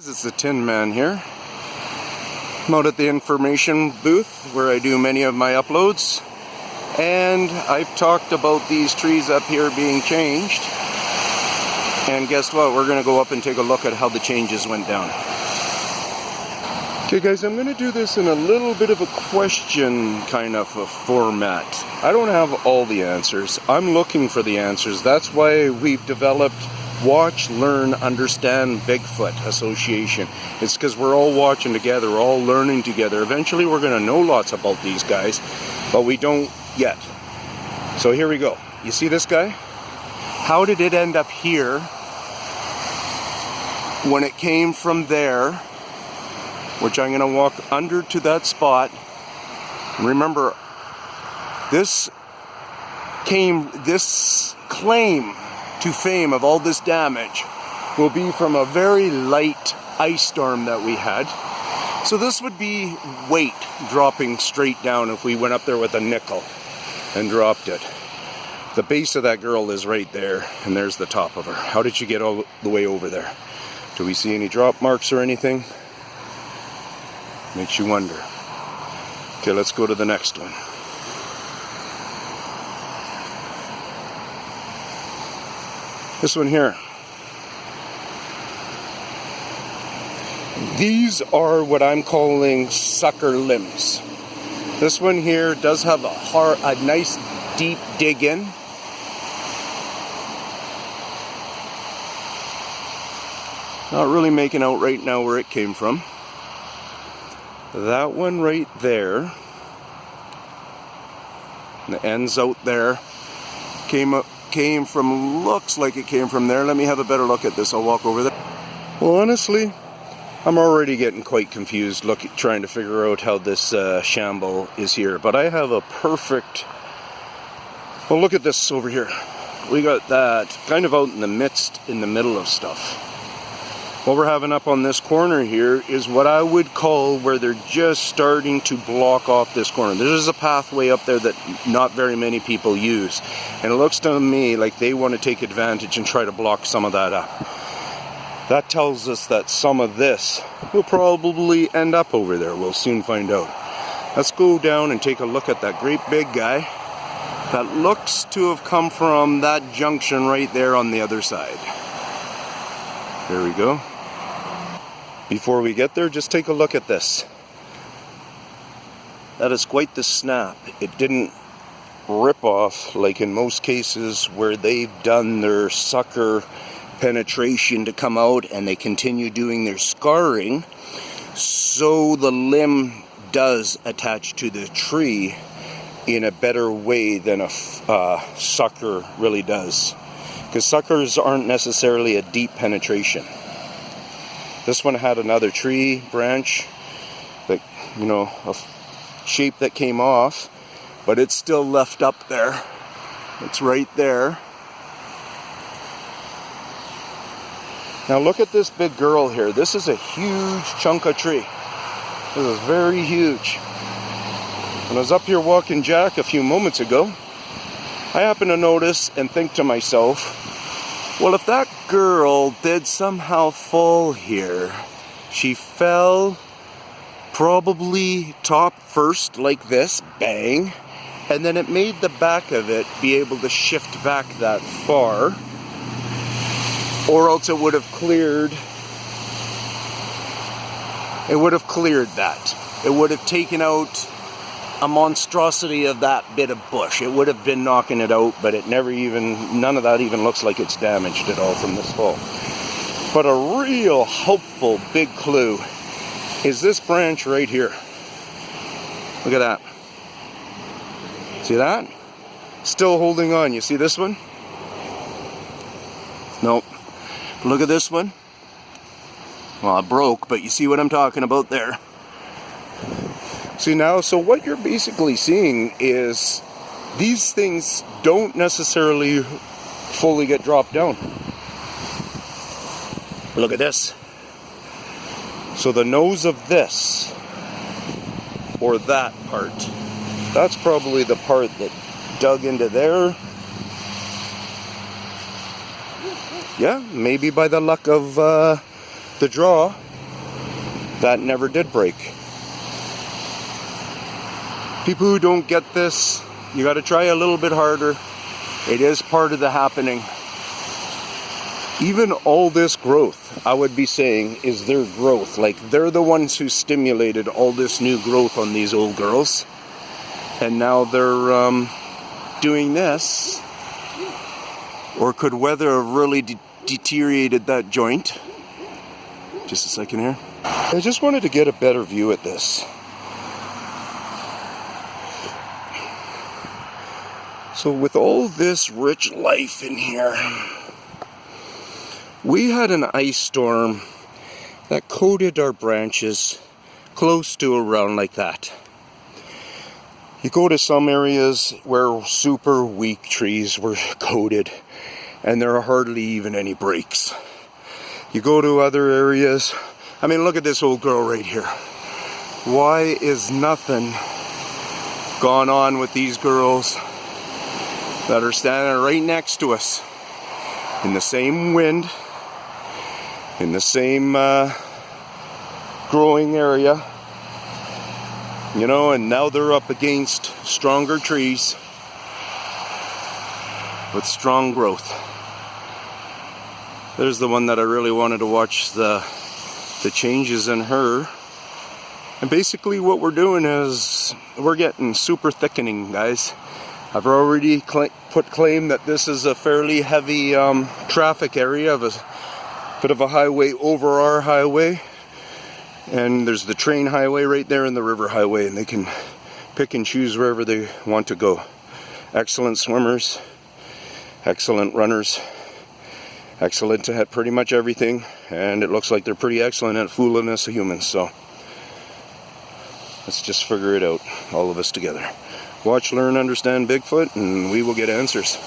It's the Tin Man here. I'm out at the information booth where I do many of my uploads, and I've talked about these trees up here being changed, and guess what, we're going to go up and take a look at how the changes went down. Okay guys, I'm going to do this in a little bit of a question kind of a format. I don't have all the answers. I'm looking for the answers. That's why we've developed Watch, Learn, Understand Bigfoot Association. It's because we're all watching together, we're all learning together. Eventually we're going to know lots about these guys, but we don't yet. So here we go. You see this guy? How did it end up here when it came from there? Which I'm going to walk under to that spot. Remember, this claim to fame of all this damage will be from a very light ice storm that we had. So this would be weight dropping straight down if we went up there with a nickel and dropped it. The base of that girl is right there, and there's the top of her. How did she get all the way over there? Do we see any drop marks or anything? Makes you wonder. Okay, let's go to the next one. This one here. These are what I'm calling sucker limbs. This one here does have a nice deep dig in. Not really making out right now where it came from. That one right there, the ends out there, came from, looks like it came from there. Let me have a better look at this. I'll walk over there. Well, honestly, I'm already getting quite confused trying to figure out how this shamble is here. But I have a perfect, well, look at this over here. We got that kind of out in the middle of stuff. What we're having up on this corner here is what I would call where they're just starting to block off this corner. There's a pathway up there that not very many people use. And it looks to me like they want to take advantage and try to block some of that up. That tells us that some of this will probably end up over there. We'll soon find out. Let's go down and take a look at that great big guy that looks to have come from that junction right there on the other side. There we go. Before we get there, just take a look at this. That is quite the snap. It didn't rip off like in most cases where they've done their sucker penetration to come out and they continue doing their scarring. So the limb does attach to the tree in a better way than a sucker really does. Because suckers aren't necessarily a deep penetration. This one had another tree branch that, you know, a shape that came off, but it's still left up there. It's right there. Now look at this big girl here. This is a huge chunk of tree. This is very huge. When I was up here walking Jack a few moments ago, I happened to notice and think to myself, well, if that girl did somehow fall here, she fell probably top first like this, bang, and then it made the back of it be able to shift back that far, or else it would have cleared that. It would have taken out a monstrosity of that bit of bush. It would have been knocking it out, but it never even, none of that even looks like it's damaged at all from this fall. But a real hopeful big clue is this branch right here. Look at that. See that? Still holding on. You see this one? Nope. Look at this one. Well, it broke, but you see what I'm talking about there. See now, so what you're basically seeing is these things don't necessarily fully get dropped down. Look at this. So the nose of this, or that part, that's probably the part that dug into there. Yeah, maybe by the luck of the draw, that never did break. People who don't get this, you got to try a little bit harder. It is part of the happening. Even all this growth, I would be saying, is their growth. Like, they're the ones who stimulated all this new growth on these old girls. And now they're doing this. Or could weather have really deteriorated that joint? Just a second here. I just wanted to get a better view at this. So with all this rich life in here, we had an ice storm that coated our branches close to around like that. You go to some areas where super weak trees were coated and there are hardly even any breaks. You go to other areas, I mean, look at this old girl right here. Why is nothing gone on with these girls that are standing right next to us in the same wind, in the same growing area, you know, and now they're up against stronger trees with strong growth. There's the one that I really wanted to watch the changes in her. And basically what we're doing is we're getting super thickening, guys. I've already put claim that this is a fairly heavy traffic area of a bit of a highway over our highway, and there's the train highway right there and the river highway, and they can pick and choose wherever they want to go. Excellent swimmers, excellent runners, excellent at pretty much everything, and it looks like they're pretty excellent at fooling us humans. So let's just figure it out, all of us together. Watch, learn, understand Bigfoot, and we will get answers.